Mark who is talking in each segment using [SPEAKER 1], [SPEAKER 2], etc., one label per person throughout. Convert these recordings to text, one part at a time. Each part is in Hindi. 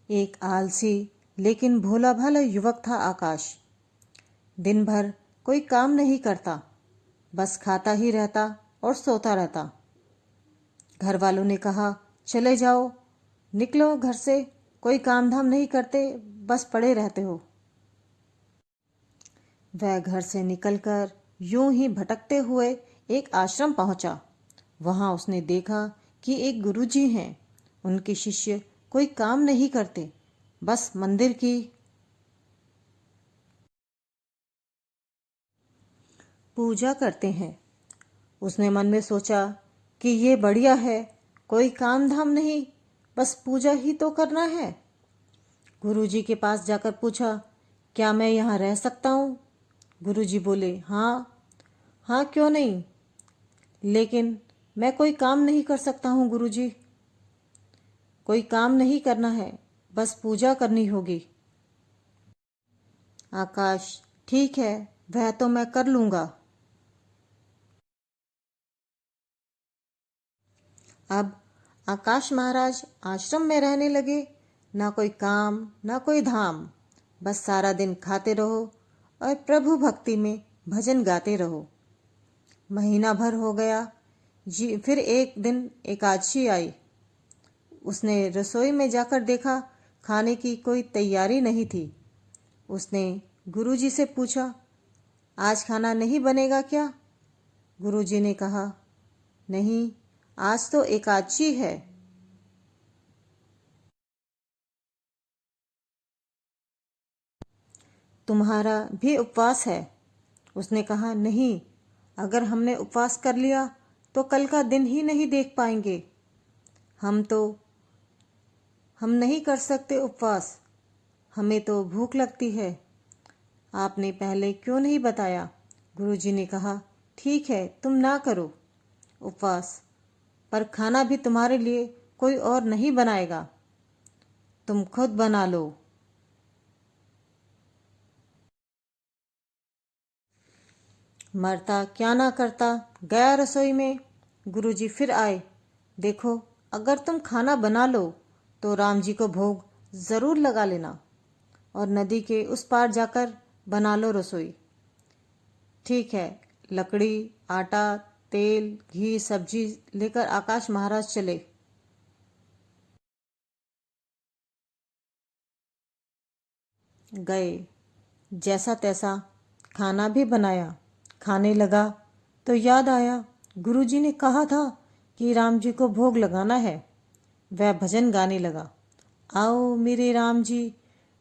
[SPEAKER 1] एक आलसी लेकिन भोला भाला युवक था आकाश। दिन भर कोई काम नहीं करता, बस खाता ही रहता और सोता रहता। घर वालों ने कहा, चले जाओ, निकलो घर से, कोई काम धाम नहीं करते, बस पड़े रहते हो। वह घर से निकलकर यूं ही भटकते हुए एक आश्रम पहुंचा। वहां उसने देखा कि एक गुरुजी हैं। उनके शिष्य कोई काम नहीं करते, बस मंदिर की पूजा करते हैं। उसने मन में सोचा कि ये बढ़िया है, कोई काम धाम नहीं, बस पूजा ही तो करना है। गुरुजी के पास जाकर पूछा, क्या मैं यहाँ रह सकता हूँ? गुरुजी बोले, हाँ हाँ, क्यों नहीं, लेकिन मैं कोई काम नहीं कर सकता हूँ गुरुजी। कोई काम नहीं करना है, बस पूजा करनी होगी। आकाश, ठीक है, वह तो मैं कर लूँगा। अब आकाश महाराज आश्रम में रहने लगे। ना कोई काम, ना कोई धाम, बस सारा दिन खाते रहो और प्रभु भक्ति में भजन गाते रहो। महीना भर हो गया जी। फिर एक दिन एकादशी आई। उसने रसोई में जाकर देखा, खाने की कोई तैयारी नहीं थी। उसने गुरुजी से पूछा, आज खाना नहीं बनेगा क्या? गुरुजी ने कहा, नहीं, आज तो एकादशी है। तुम्हारा भी उपवास है। उसने कहा, नहीं, अगर हमने उपवास कर लिया तो कल का दिन ही नहीं देख पाएंगे। हम नहीं कर सकते उपवास, हमें तो भूख लगती है। आपने पहले क्यों नहीं बताया? गुरुजी ने कहा, ठीक है, तुम ना करो उपवास, पर खाना भी तुम्हारे लिए कोई और नहीं बनाएगा, तुम खुद बना लो। मरता क्या ना करता, गया रसोई में। गुरुजी फिर आए, देखो, अगर तुम खाना बना लो तो राम जी को भोग जरूर लगा लेना और नदी के उस पार जाकर बना लो रसोई। ठीक है। लकड़ी, आटा, तेल, घी, सब्जी लेकर आकाश महाराज चले। गए, जैसा तैसा खाना भी बनाया। खाने लगा तो याद आया, गुरुजी ने कहा था कि राम जी को भोग लगाना है। वह भजन गाने लगा, आओ मेरे राम जी,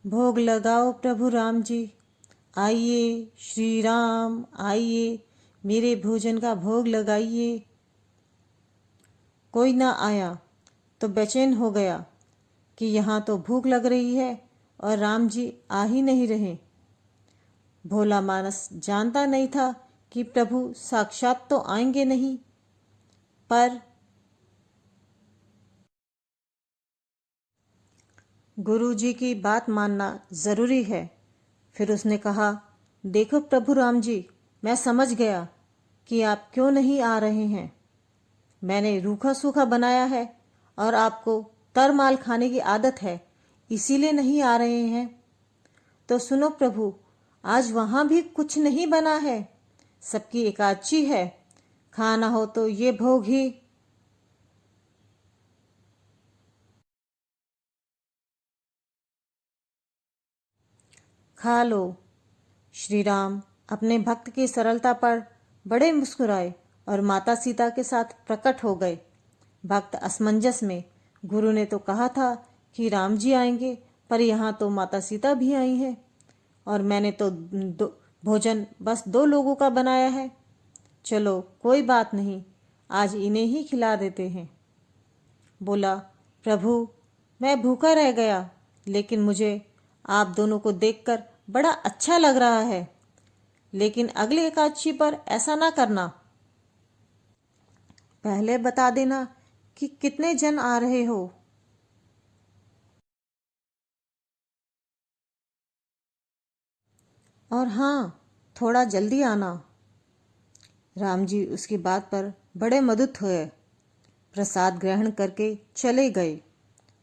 [SPEAKER 1] भोग लगाओ प्रभु राम जी, आइए श्री राम आइए, मेरे भोजन का भोग लगाइए। कोई ना आया तो बेचैन हो गया कि यहाँ तो भूख लग रही है और राम जी आ ही नहीं रहे। भोला मानस जानता नहीं था कि प्रभु साक्षात तो आएंगे नहीं, पर गुरु जी की बात मानना जरूरी है। फिर उसने कहा, देखो प्रभु राम जी, मैं समझ गया कि आप क्यों नहीं आ रहे हैं। मैंने रूखा सूखा बनाया है और आपको तरमाल खाने की आदत है, इसीलिए नहीं आ रहे हैं। तो सुनो प्रभु, आज वहां भी कुछ नहीं बना है, सबकी एकादशी है, खाना हो तो ये भोग ही। खा लो। श्री राम अपने भक्त की सरलता पर बड़े मुस्कुराए और माता सीता के साथ प्रकट हो गए। भक्त असमंजस में, गुरु ने तो कहा था कि राम जी आएंगे, पर यहाँ तो माता सीता भी आई हैं और मैंने तो भोजन बस 2 लोगों का बनाया है। चलो कोई बात नहीं, आज इन्हें ही खिला देते हैं। बोला, प्रभु, मैं भूखा रह गया, लेकिन मुझे आप दोनों को देखकर बड़ा अच्छा लग रहा है, लेकिन अगले एकादशी पर ऐसा ना करना। पहले बता देना कि कितने जन आ रहे हो। और हाँ, थोड़ा जल्दी आना। राम जी उसकी बात पर बड़े मदुत हुए, प्रसाद ग्रहण करके चले गए।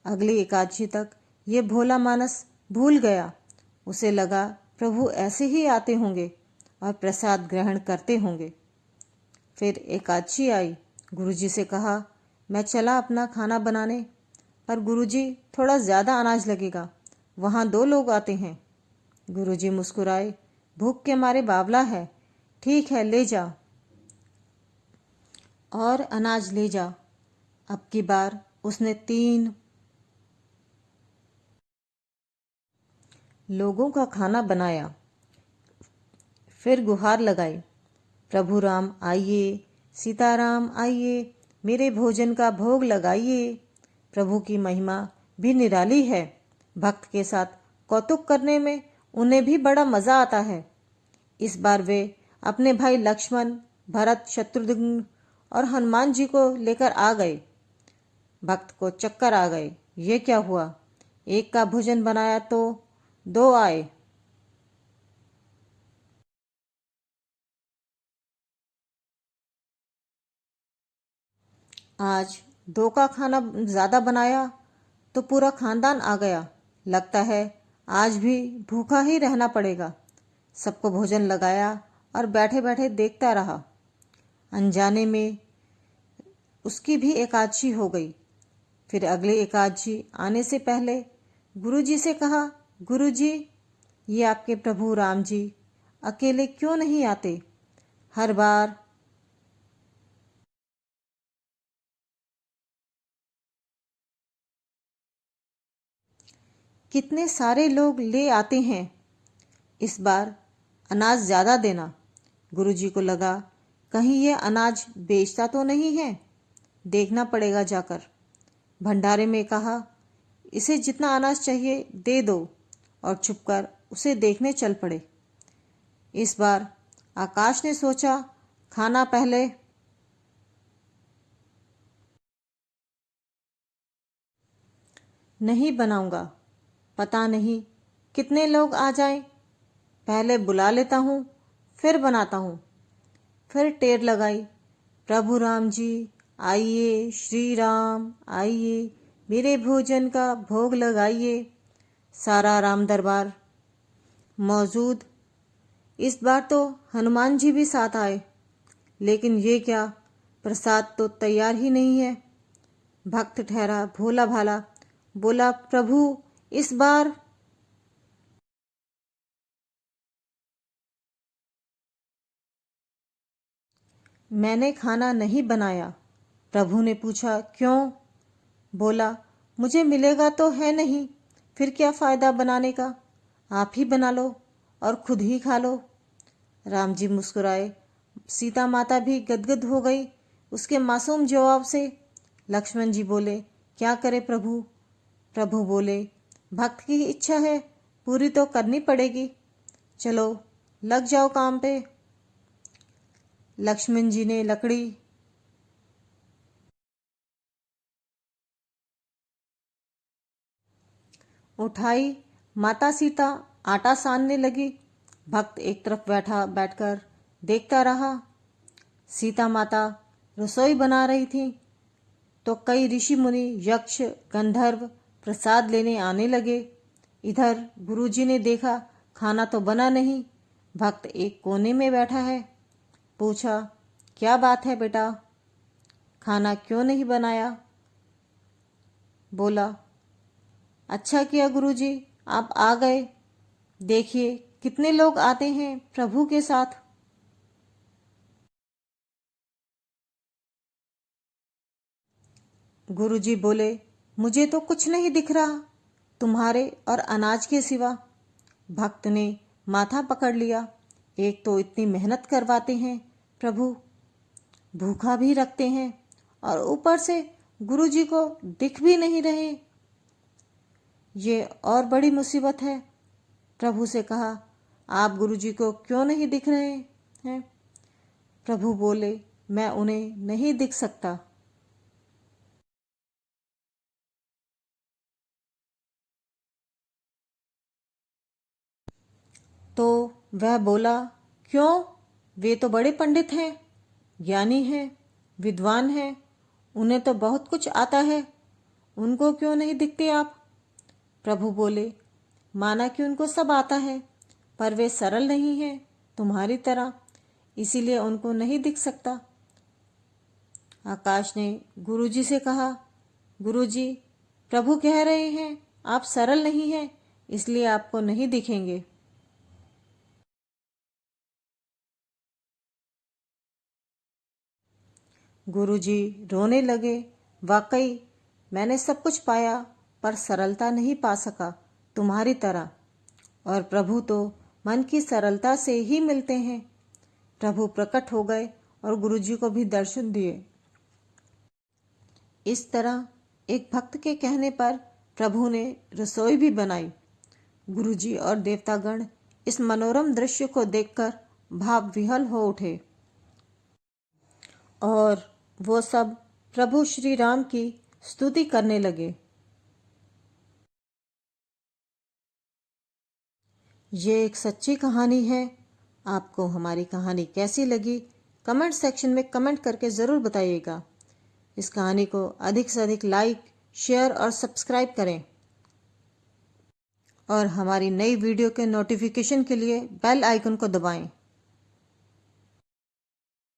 [SPEAKER 1] अगली एकादशी तक ये भोला मानस भूल गया। उसे लगा प्रभु ऐसे ही आते होंगे और प्रसाद ग्रहण करते होंगे। फिर एकादशी आई। गुरुजी से कहा, मैं चला अपना खाना बनाने, पर गुरुजी थोड़ा ज़्यादा अनाज लगेगा, वहाँ 2 लोग आते हैं। गुरुजी मुस्कुराए, भूख के मारे बावला है, ठीक है ले जा और अनाज ले जा। अब की बार उसने 3 लोगों का खाना बनाया। फिर गुहार लगाई, प्रभु राम आइए, सीताराम आइए, मेरे भोजन का भोग लगाइए। प्रभु की महिमा भी निराली है। भक्त के साथ कौतुक करने में उन्हें भी बड़ा मजा आता है। इस बार वे अपने भाई लक्ष्मण, भरत, शत्रुघ्न और हनुमान जी को लेकर आ गए। भक्त को चक्कर आ गए। ये क्या हुआ? एक का भोजन बनाया तो 2 आए। आज 2 का खाना ज़्यादा बनाया तो पूरा खानदान आ गया। लगता है आज भी भूखा ही रहना पड़ेगा। सबको भोजन लगाया और बैठे बैठे देखता रहा। अनजाने में उसकी भी एकादशी हो गई। फिर अगली एकादशी आने से पहले गुरुजी से कहा, गुरुजी, ये आपके प्रभु राम जी अकेले क्यों नहीं आते? हर बार कितने सारे लोग ले आते हैं। इस बार अनाज ज़्यादा देना। गुरुजी को लगा कहीं ये अनाज बेचता तो नहीं है, देखना पड़ेगा जाकर। भंडारे में कहा, इसे जितना अनाज चाहिए दे दो, और छुपकर उसे देखने चल पड़े। इस बार आकाश ने सोचा, खाना पहले। नहीं बनाऊंगा, पता नहीं कितने लोग आ जाएं, पहले बुला लेता हूँ फिर बनाता हूँ। फिर टेर लगाई, प्रभु राम जी आइए, श्री राम आइए, मेरे भोजन का भोग लगाइए। सारा राम दरबार मौजूद। इस बार तो हनुमान जी भी साथ आए, लेकिन ये क्या, प्रसाद तो तैयार ही नहीं है। भक्त ठहरा भोला भाला, बोला, प्रभु इस बार। मैंने खाना नहीं बनाया। प्रभु ने पूछा, क्यों? बोला, मुझे मिलेगा तो है नहीं, फिर क्या फ़ायदा बनाने का, आप ही बना लो और खुद ही खा लो। राम जी मुस्कुराए। सीता माता भी गदगद हो गई उसके मासूम जवाब से। लक्ष्मण जी बोले, क्या करे प्रभु? प्रभु बोले, भक्त की इच्छा है, पूरी तो करनी पड़ेगी, चलो लग जाओ काम पे। लक्ष्मण जी ने लकड़ी उठाई। माता सीता आटा सानने लगी। भक्त एक तरफ बैठकर देखता रहा। सीता माता रसोई बना रही थी तो कई ऋषि मुनि, यक्ष, गंधर्व प्रसाद लेने आने लगे। इधर गुरुजी ने देखा खाना तो बना नहीं, भक्त एक कोने में बैठा है। पूछा, क्या बात है बेटा, खाना क्यों नहीं बनाया? बोला, अच्छा किया गुरुजी आप आ गए, देखिए कितने लोग आते हैं प्रभु के साथ। गुरुजी बोले, मुझे तो कुछ नहीं दिख रहा तुम्हारे और अनाज के सिवा। भक्त ने माथा पकड़ लिया। एक तो इतनी मेहनत करवाते हैं प्रभु, भूखा भी रखते हैं, और ऊपर से गुरुजी को दिख भी नहीं रहे, ये और बड़ी मुसीबत है। प्रभु से कहा, आप गुरुजी को क्यों नहीं दिख रहे हैं? प्रभु बोले, मैं उन्हें नहीं दिख सकता। तो वह बोला, क्यों? वे तो बड़े पंडित हैं, ज्ञानी हैं, विद्वान हैं, उन्हें तो बहुत कुछ आता है, उनको क्यों नहीं दिखते आप? प्रभु बोले, माना कि उनको सब आता है, पर वे सरल नहीं हैं तुम्हारी तरह, इसीलिए उनको नहीं दिख सकता। आकाश ने गुरुजी से कहा, गुरुजी, प्रभु कह रहे हैं आप सरल नहीं हैं, इसलिए आपको नहीं दिखेंगे। गुरुजी रोने लगे, वाकई मैंने सब कुछ पाया, पर सरलता नहीं पा सका तुम्हारी तरह। और प्रभु तो मन की सरलता से ही मिलते हैं। प्रभु प्रकट हो गए और गुरुजी को भी दर्शन दिए। इस तरह एक भक्त के कहने पर प्रभु ने रसोई भी बनाई। गुरुजी और देवतागण इस मनोरम दृश्य को देखकर भाव विह्वल हो उठे और वो सब प्रभु श्री राम की स्तुति करने लगे। ये एक सच्ची कहानी है। आपको हमारी कहानी कैसी लगी, कमेंट सेक्शन में कमेंट करके ज़रूर बताइएगा। इस कहानी को अधिक से अधिक लाइक, शेयर और सब्सक्राइब करें और हमारी नई वीडियो के नोटिफिकेशन के लिए बेल आइकन को दबाएं।